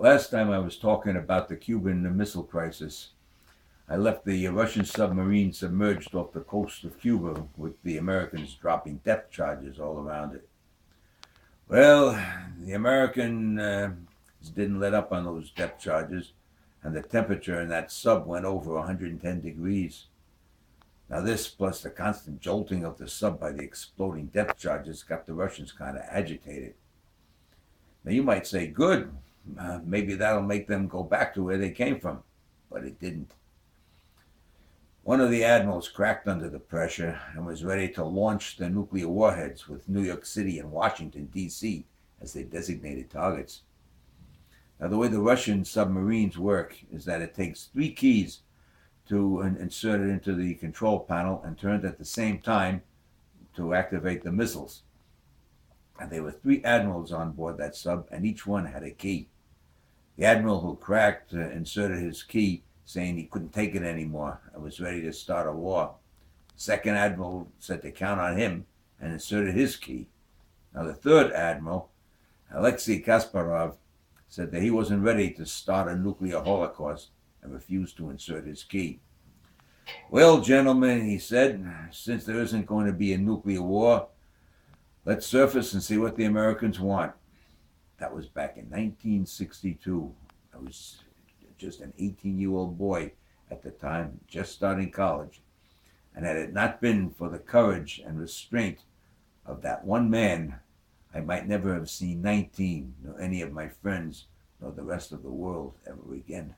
Last time I was talking about the Cuban Missile Crisis. I left the Russian submarine submerged off the coast of Cuba with the Americans dropping depth charges all around it. Well, the Americans didn't let up on those depth charges, and the temperature in that sub went over 110 degrees. Now, this, plus the constant jolting of the sub by the exploding depth charges, got the Russians kind of agitated. Now, you might say, good, maybe that'll make them go back to where they came from, but it didn't. One of the admirals cracked under the pressure and was ready to launch the nuclear warheads with New York City and Washington, D.C. as their designated targets. Now, the way the Russian submarines work is that it takes 3 keys to insert it into the control panel and turn it at the same time to activate the missiles. And there were 3 admirals on board that sub, and each one had a key. The admiral who cracked inserted his key, saying he couldn't take it anymore and was ready to start a war. The second admiral said to count on him and inserted his key. Now, the third admiral, Alexei Kasparov, said that he wasn't ready to start a nuclear holocaust and refused to insert his key. Well, gentlemen, he said, since there isn't going to be a nuclear war, let's surface and see what the Americans want. That was back in 1962. I was just an 18-year-old boy at the time, just starting college. And had it not been for the courage and restraint of that one man, I might never have seen 19, nor any of my friends, nor the rest of the world ever again.